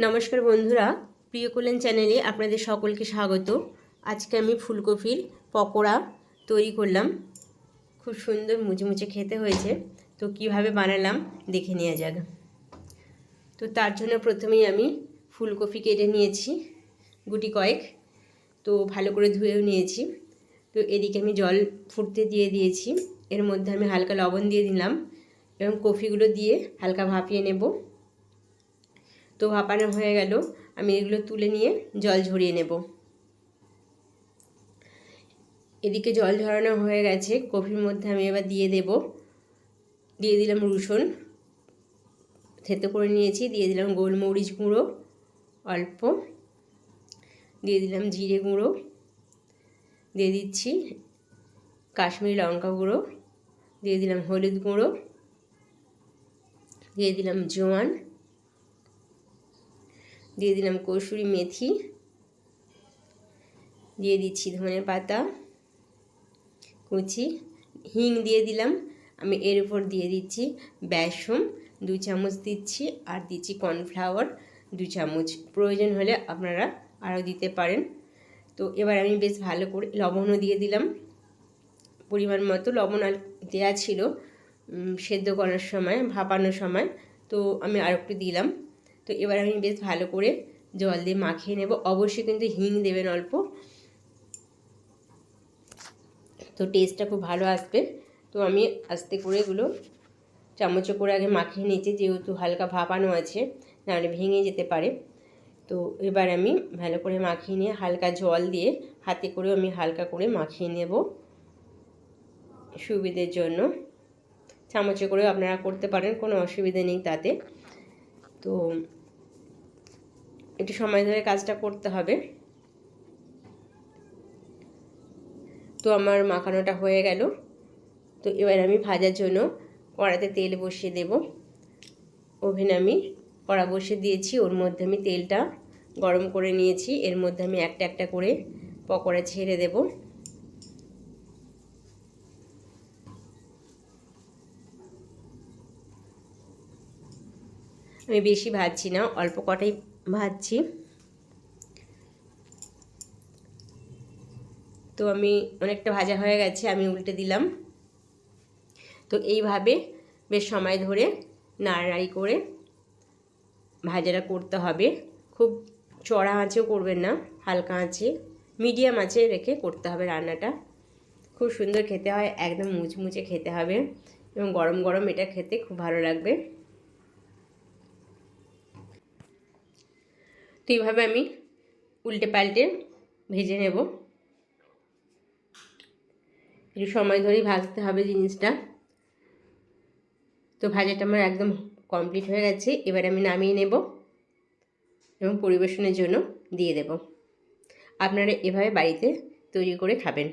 নমস্কার বন্ধুরা, প্রিয় কুলেন চ্যানেলে আপনাদের সকলকে স্বাগত। আজকে আমি ফুলকপির পকোড়া তৈরি করলাম। খুব সুন্দর মুচমুচে খেতে হয়েছে। তো কিভাবে বানালাম দেখে নেওয়া যাক। তো তার জন্য প্রথমেই আমি ফুলকপি কেটে নিয়েছি গুটি কয়েক, তো ভালো করে ধুয়েও নিয়েছি। তো এদিকে আমি জল ফুটতে দিয়ে দিয়েছি, এর মধ্যে আমি হালকা লবণ দিয়ে দিলাম এবং কপিগুলো দিয়ে হালকা ভাপিয়ে নেব। তো ভাপানো হয়ে গেল, আমি এগুলো তুলে নিয়ে জল ঝরিয়ে নেব। এদিকে জল ঝরানো হয়ে গেছে, কপির মধ্যে আমি এবার দিয়ে দিলাম রসুন থেতো করে নিয়েছি, দিয়ে দিলাম গোলমরিচ গুঁড়ো অল্প, দিয়ে দিলাম জিরে গুঁড়ো, দিয়ে দিচ্ছি কাশ্মীরি লঙ্কা গুঁড়ো, দিয়ে দিলাম হলুদ গুঁড়ো, দিয়ে দিলাম জোয়ান, দিয়ে দিলাম কসুরি মেথি, দিয়ে দিচ্ছি ধনে পাতা কুচি, হিং দিয়ে দিলাম। আমি এর উপর দিয়ে দিচ্ছি বেসন 2 চামচ দিচ্ছি, আর দিচ্ছি কর্নফ্লাওয়ার 2 চামচ। প্রয়োজন হলে আপনারা আরও দিতে পারেন। তো এবার আমি বেশ ভালো করে লবণও দিয়ে দিলাম, পরিমাণ মতো লবণ আর দেওয়া ছিল সেদ্ধ করার সময়, ভাপানোর সময়, তো আমি আর একটু দিলাম। তো এবার আমি বেশ ভালো করে জল দিয়ে মাখিয়ে নেব। অবশ্যই কিন্তু হিং দেবেন অল্প, তো টেস্টটা খুব ভালো আসবে। তো আমি আস্তে করে এগুলো চামচে করে আগে মাখিয়ে নিয়েছি, যেহেতু হালকা ভাপানো আছে, নাহলে ভেঙে যেতে পারে। তো এবার আমি ভালো করে মাখিয়ে নিয়ে হালকা জল দিয়ে হাতে করেও আমি হালকা করে মাখিয়ে নেব সুবিধের জন্য। চামচে করেও আপনারা করতে পারেন, কোনো অসুবিধা নেই তাতে। তো একটু সময় ধরে কাজটা করতে হবে। তো আমার মাখানোটা হয়ে গেল। তো এবার আমি ভাজার জন্য কড়াতে তেল বসিয়ে দেব। ওভেনে আমি কড়া বসিয়ে দিয়েছি, ওর মধ্যে আমি তেলটা গরম করে নিয়েছি। এর মধ্যে আমি একটা একটা করে পকোড়া ছেড়ে দেব। আমি বেশি ভাজছি না, অল্প কটাই ভাজছি। তো আমি অনেকটা ভাজা হয়ে গেছে, আমি উল্টে দিলাম। তো এইভাবে বেশ সময় ধরে নাড়ানাড়ি করে ভাজাটা করতে হবে। খুব চড়া আঁচেও করবেন না, হালকা আঁচে মিডিয়াম আঁচে রেখে করতে হবে রান্নাটা। খুব সুন্দর খেতে হয়, একদম মুচমুচে খেতে হবে এবং গরম গরম এটা খেতে খুব ভালো লাগবে। তো এইভাবে আমি উল্টে পাল্টে ভেজে নেব। একটু সময় ধরেই ভাজতে হবে জিনিসটা। তো ভাজাটা আমার একদম কমপ্লিট হয়ে গেছে। এবার আমি নামিয়ে নেব এবং পরিবেশনের জন্য দিয়ে দেব। আপনারা এভাবে বাড়িতে তৈরি করে খাবেন।